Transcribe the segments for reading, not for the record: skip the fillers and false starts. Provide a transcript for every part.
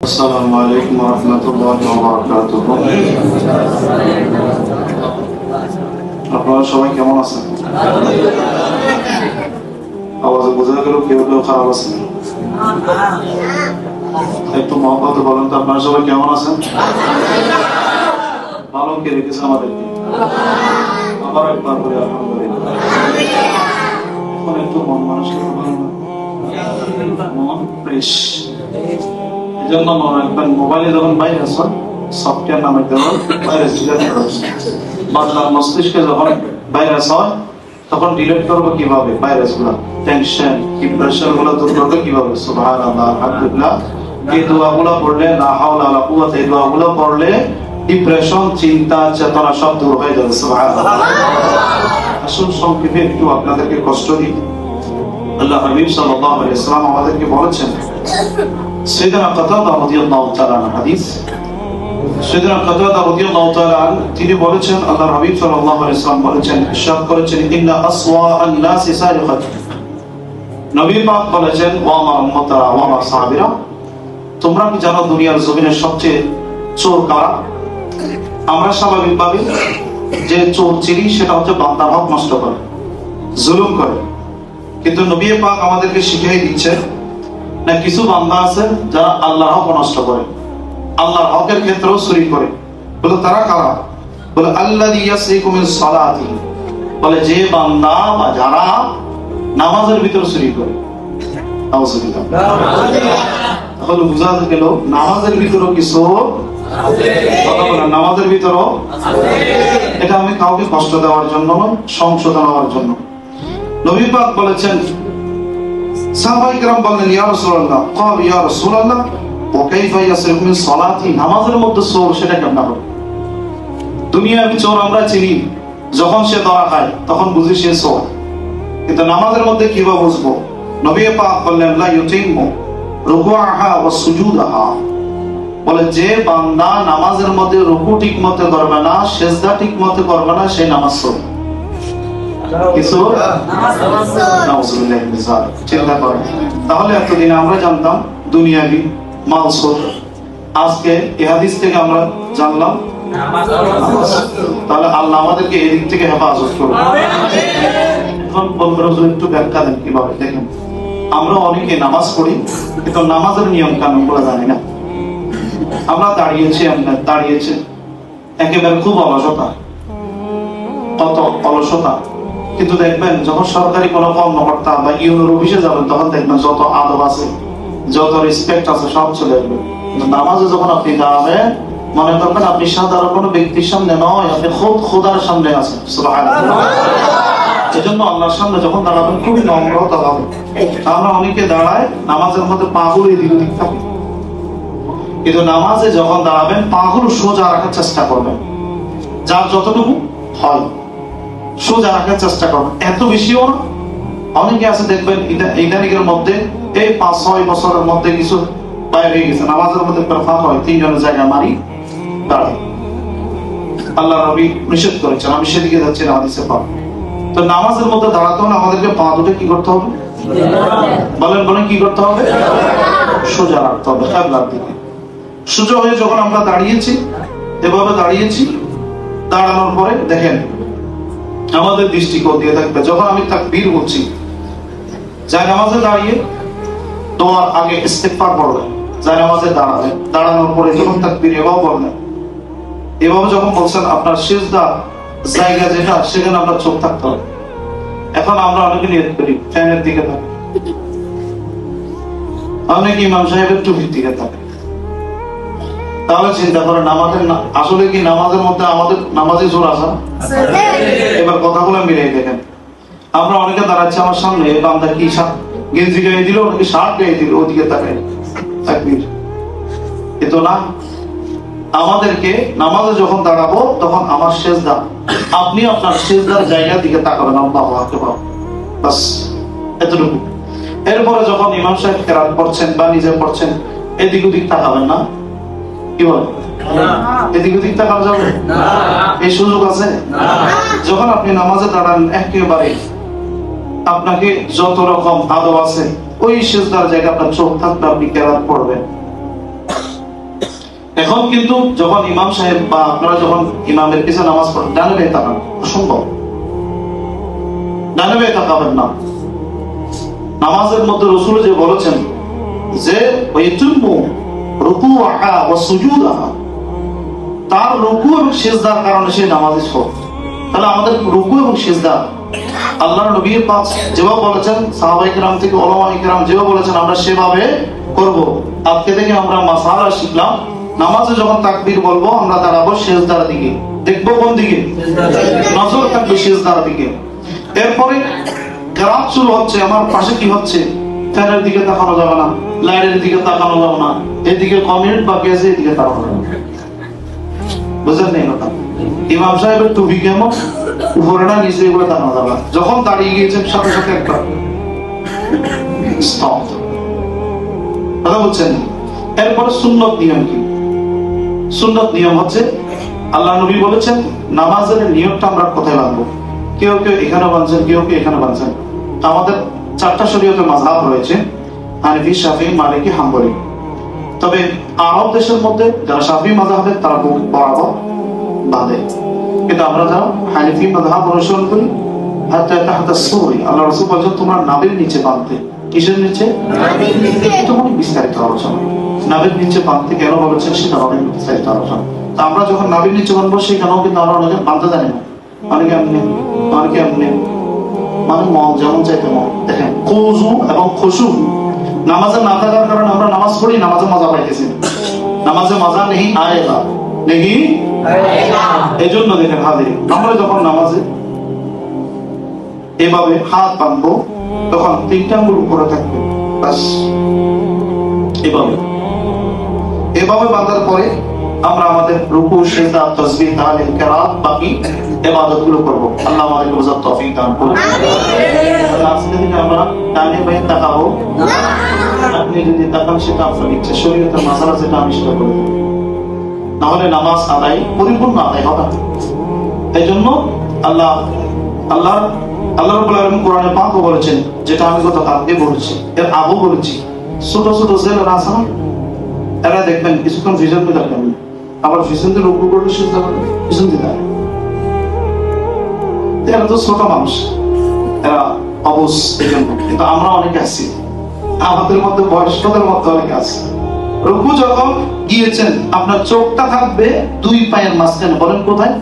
আসসালামু আলাইকুম ওয়া রাহমাতুল্লাহি ওয়া বারাকাতুহু। আপনারা সবাই কেমন আছেন? আওয়াজে বোঝা গেল কেউ কেউ খারাপ আছেন। একটু মহব্বতে বলেন তো, আপনারা সবাই কেমন আছেন? ভালো কে রেখেছে আমাদেরকে? আবার একবার করে আলহামদুলিল্লাহ। এখন একটু মন মানসিকতা ভালো না, মন ফ্রেশ। এজন্য মনে রাখবেন, মোবাইলে যখন ভাইরাস হয়, সফটওয়্যার নামে দেওয়া ভাইরাস ডিলেট করা বাংলার মস্তিষ্কে যখন ভাইরাস হয় তখন ডিলেট করবো কিভাবে? ভাইরাস গুলা, টেনশন, ডিপ্রেশন গুলো দূর করবো কিভাবে? সুবহানাল্লাহ, আলহামদুলিল্লাহ। এই দোয়াগুলো পড়লে, লা হাওলা ওয়ালা কুওয়াতা, এই দোয়াগুলো পড়লে ডিপ্রেশন, চিন্তা, চেতনা সব দূর হয়ে যাবে। সুবহানাল্লাহ। আসুন সংক্ষেপে একটু আপনাদেরকে কষ্ট দিই। আল্লাহ হাবিব সাল্লাল্লাহু আলাইহি ওয়াসাল্লাম আমাদেরকে বলেছেন, সাইয়েদনা কাতাদা রাদিয়াল্লাহু তাআলা হাদিস, সাইয়েদনা কাতাদা রাদিয়াল্লাহু তাআলা তিনি বলেছেন, আল্লাহর হাবিব সাল্লাল্লাহু আলাইহি ওয়াসাল্লাম বলেছেন, ইরশাদ করেছেন, ইন্না আসওয়াআন নাসি সারিকাত। নবী পাক বলেছেন, ও আমার উম্মতরা, ও আমার সাহাবীরা, তোমরা কি জানো দুনিয়ার জমিনের সবচেয়ে চোর কারা? আমরা স্বাভাবিকভাবে যে চোর চিনি সেটা হচ্ছে বান্দার হক নষ্ট করে, জুলুম করে। কিন্তু নবী পাক আমাদেরকে শিখিয়ে দিচ্ছেন, না, কিছু বান্দা আছে যারা আল্লাহর হক নষ্ট করে, আল্লাহর হকের ক্ষেত্রেও চুরি করে। বলে তারা কারা? বলে আল্লাযী ইয়াসরিকু মিন সালাতি, বলে যে বান্দা বা যারা নামাজের ভিতর চুরি করে। নাউযুবিল্লাহ। তাহলে বুঝা গেল নামাজের ভিতরও কিছু আছে, কথা বলেন, নামাজের ভিতরও আছে। এটা আমি কাউকে কষ্ট দেওয়ার জন্য নয়, সংশোধন হওয়ার জন্য। নবী পাক বলেছেন, সাহাবায়ে কেরাম বললেন, ইয়া রাসূলুল্লাহ, ক্বাল ইয়া রাসূলুল্লাহ, ওয়া কাইফা ইয়াসরিকু মিন সালাতি, নামাজের মধ্যে চোর সেটা কেমন হবে? দুনিয়ার চোর আমরা চিনি, যখন সে ধরা খায় তখন বুঝি সে চোর, কিন্তু নামাজের মধ্যে কিভাবে বুঝবো? নবী পাক বললেন, লা ইউতিমু রুকুআহা ওয়া সুজুদাহা, বলে যে বান্দা নামাজের মধ্যে রুকু ঠিকমতো করবে না, সিজদা ঠিকমতো করবে না, সে নামাজ চোর। কিছু চিন্তা করেন। তাহলে এতদিন আমরা জানতাম দুনিয়াবি মাল চোর, আজকে এই হাদিস থেকে আমরা জানলাম তাহলে আল্লাহ আমাদেরকে এই দিক থেকে হেফাজত করবে। এখন বন্ধুরা একটু ব্যাখ্যা দেন কিভাবে। দেখেন, আমরা অনেকে নামাজ পড়ি কিন্তু নামাজের নিয়ম কানুন গুলো জানি না। আমরা দাঁড়িয়েছে একেবারে খুব অলসতা, কত অলসতা। কিন্তু দেখবেন যখন সরকারি কোনো কর্মকর্তা বা ইউনিয়ন অফিসে যাবেন তখন দেখবেন যত আদব আছে, যত রেসপেক্ট আছে সব চলে আসবে। নামাজে যখন আপনি দাঁড়াবেন মনে করবেন আপনি সাধারণ কোনো ব্যক্তির সামনে নয়, আপনি খোদার সামনে আছেন। সুবহানাল্লাহ। এজন্য আল্লাহর সামনে যখন দাঁড়াবেন খুবই নম্রতা হবে। আমরা অনেকে দাঁড়ায় নামাজের মধ্যে পাগুলো এদিক ওদিক থাকে, কিন্তু নামাজে যখন দাঁড়াবেন পাগুলো সোজা রাখার চেষ্টা করবেন, যার যতটুকু হয় সোজা রাখার চেষ্টা করবেন, এত বেশিও না। অনেকে আছে দেখবেন ইদানিকের মধ্যে এই 5-6 বছরের মধ্যে কিছু বাইরে হয়ে গেছে, নামাজের মধ্যে ফাঁক হয়, 3 জনের জায়গা মারি দাঁড়ায়। আল্লাহ নবী নিষেধ করেছেন, আমি সেদিকে যাচ্ছি না, হাদিসে পাক। তো নামাজের মধ্যে দাঁড়াতে হলে আমাদেরকে পা দুটো কি করতে হবে? বলেন কি করতে হবে? সোজা রাখতে হবে কিবলার দিকে। সোজা হয়ে যখন আমরা দাঁড়িয়েছি, এভাবে দাঁড়িয়েছি, দাঁড়ানোর পরে দেখেন আমাদের দৃষ্টি কোন দিকে থাকবে? যখন আমি তাকবীর বলছি, যাই নামাজে দাঁড়িয়ে দোয়ার আগে ইস্তেগফার পড়বেন, যাই নামাজে দাঁড়ানোর পরে যখন তাকবীর এভাবে বলবেন, এভাবে যখন বলছেন আপনার সিজদা জায়গা যেটা সেখানে আপনার চোখ থাকতে হবে। এখন আমরা অনেকে নিয়ত করি ফ্যানের দিকে থাকি, অনেকে ইমাম সাহেবের টুপির দিকে থাকে। তাহলে চিন্তা করেন আমাদের আসলে কি নামাজের মধ্যে আমাদের নামাজে জোর আছে? এবার কথাগুলো মিলিয়ে দেখেন, আমরা অনেকে দাঁড়াচ্ছি আমার সামনে, বান্দা কি গেঞ্জি গায়ে দিল, নাকি শার্ট গায়ে দিল, ওদিকে তাকায় তাকবীর। কিন্তু না, আমাদেরকে নামাজে যখন দাঁড়াবো তখন আমার সিজদা, আপনি আপনার সিজদার জায়গার দিকে তাকাবেন, আল্লাহু আকবার, বাস এতটুকু। এরপরে যখন ইমাম সাহেব কেরাত পড়ছেন বা নিজে পড়ছেন, এদিক ওদিক তাকাবেন না। কি বল? এদিক ওদিক তাকানো যাবে না, এই সুযোগ আছে না। যখন আপনি নামাজে দাঁড়ান একেবারে আপনাকে যত রকম আদব আছে ওই সিজদার জায়গা আপনার চোখ থাকলে আপনি কেরাত পড়বেন। এখন কিন্তু যখন ইমাম সাহেব বা আপনারা যখন ইমামের পিছনে নামাজ পড়েন, ডানে বাঁয়ে তাকান, অসম্ভব। ডানে বাঁয়ে তাকাবেন না। নামাজের মধ্যে রাসূল যে বলেছেন যে ওয়াইতুমু রুকুআহা ওয়া সুজুদাহা, তার রুকু এবং সিজদার কারণে সেই নামাজই সব। তাহলে আমাদের রুকু এবং সিজদা আল্লাহর নবী পাক যেভাবে বলেছেন, সাহাবায়ে কেরাম থেকে উলামায়ে কেরাম যেভাবে বলেছেন আমরা সেভাবে করব। আজকে থেকে আমরা মাসালা শিখলাম, নামাজে যখন তাকবীর বলবো আমরা দাঁড়াবো সিজদার দিকে, দেখবো কোন দিকে, নজর থাকবে সিজদার দিকে। এরপরে কেরাত শুরু হচ্ছে, আমার পাশে কি হচ্ছে, ফ্যানের দিকে তাকানো যাবে না, লাইটের দিকে তাকানো যাবে না, এদিকে কমিউনিট বাকি আছে, এদিকে তাকানো যাবে না। বুঝলেন না কথা? ইমাম সাহেবের টুপি কেমন, উপরে না নিচে, এগুলো তাকানো যাবে না। যখন দাঁড়িয়ে গিয়েছেন সাথে সাথে একটা স্টপ, কথা বলছেন। এরপরে সুন্নত নিয়ম কি? সুন্নত নিয়ম হচ্ছে আল্লাহ নবী বলেছেন নামাজের নিয়মটা আমরা কোথায় বাঁধবো। কেউ কেউ এখানে বাঁধছেন, কেউ কেউ এখানে বাঁধছেন। আমাদের 4টা শরীয়তে মাযহাব রয়েছে, হানাফি, শাফিঈ, মালিকি, হাম্বলি। তবে আরব দেশের মধ্যে যারা শাফিঈ মাযহাবের তারা বরাবর বাঁধে, কিন্তু আমরা যারা হানাফি মাযহাব অনুসরণ করি হাত্তা তাহতা সুরি, আল্লাহ রাসূল বলেছেন তোমরা নাভির নিচে বাঁধতে। কিসের নিচে? নাভির নিচে। এটা অনেক বিস্তারিত আলোচনা। নাভির নিচে বাঁধতে কেন বলেছেন সেটা অনেক বিস্তারিত আলোচনা। তা আমরা যখন নাভির নিচে বাঁধবো সেখানেও কিন্তু আমরা অনেকে বাঁধতে জানি না, অনেকে এমনি, অনেকে এমনি, মানে মন যেমন চাইতে মন। দেখেন খুজু এবং খুশু নামাজে না থাকার কারণে আমরা নামাজ পড়ি, নামাজে মজা পাইতেছি, নামাজে মজা নেই আয়েগা, নেই আয়েগা। এই জন্য দেখেন হাজির, আমরা যখন নামাজে এভাবে হাত বাঁধবো তখন 3টা আঙ্গুল উপরে থাকবে, বাস এভাবে। এভাবে বাঁধার পরে আমরা আমাদের রুকু, সিজদা, তাসবিহ, তাহলিল, কিরাত, বাকি ইবাদতগুলো করব। আল্লাহ আমাদেরকে বুঝার তৌফিক দান করুন। আজকে থেকে আমরা ডানে বাঁয়ে তাকাবো না। আপনি যদি তাকান সেটা আপনার ইচ্ছা, শরীয়তের মাসালা যেটা আমি সেটা করে দেব, নাহলে নামাজ আদায় পরিপূর্ণ আদায় হবে না। এই জন্য আল্লাহ রাব্বুল আলামিন কোরআনে পাকও বলেছেন, যেটা আমি গতকালকে বলেছি, এর আগেও বলেছি, ছোট ছোট ছেলেরা আছে না, এরা দেখবেন কিছুক্ষণ ভিজন দিয়ে থাকবেন, আবার ভিজন দিয়ে রুকু করলে সিজদা করলে ভিজন দিয়ে থাকে। এরা তো ছোট মানুষ, এরা অবুঝ, এই জন্য। কিন্তু আমরা অনেকে আছি, আমাদের মধ্যে বয়স্কদের মধ্যে অনেকে আছে, রুকু যখন গিয়েছেন আপনার চোখটা থাকবে 2 পায়ের মাঝখানে। বলেন কোথায়?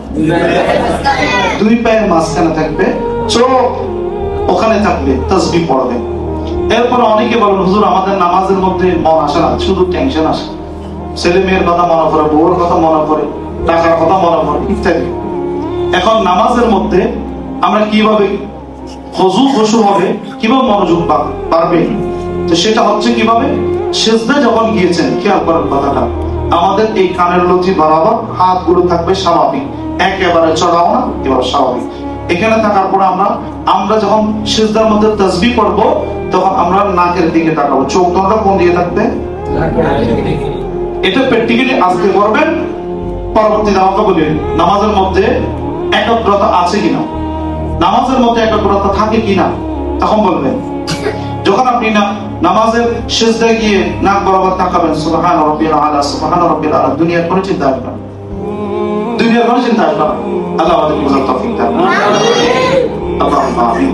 2 পায়ের মাঝখানে থাকবে, চোখ ওখানে থাকবে, তাসবিহ পড়বেন। এরপর অনেকে বলেন হুজুর আমাদের নামাজের মধ্যে মন আসে না, শুধু টেনশন আসে, ছেলে মেয়ের কথা মনে পড়ে, বউর কথা মনে পড়ে, টাকার কথা মনে পড়ে, ইত্যাদি। এখন নামাজের মধ্যে আমরা কিভাবে খুশু হবে, কিভাবে মনোযোগ বাড়বে, তো সেটা হচ্ছে কিভাবে, সিজদায় যখন গিয়েছেন খেয়াল করার কথাটা, আমাদের এই কানের লতি বরাবর হাতগুলো থাকবে স্বাভাবিক, একেবারে চড়াও না, এবার স্বাভাবিক। এখানে থাকার পর আমরা যখন সিজদার মধ্যে তাসবিহ পড়ব তখন আমরা নাকের দিকে তাকাবো, চোখ দুটো কোন দিকে থাকবে, এটা প্র্যাকটিক্যালি আজকে করবেন। পরবর্তীতে আমাকে বলেন নামাজের মধ্যে একাগ্রতা আছে কিনা, নামাজের মধ্যে একাগ্রতা থাকে কিনা, তখন বলবেন। যখন আপনি নামাজের সিজদায় গিয়ে নাক বরাবর তাকাবেন, সুবহান রাব্বিল আলা, সুবহান রাব্বিল আলা, দুনিয়ার কোনো চিন্তা আসবে না, দুনিয়ার কোনো চিন্তা আসবে না। আল্লাহ আমাদেরকে বুঝার তৌফিক দান করুন। আমিন।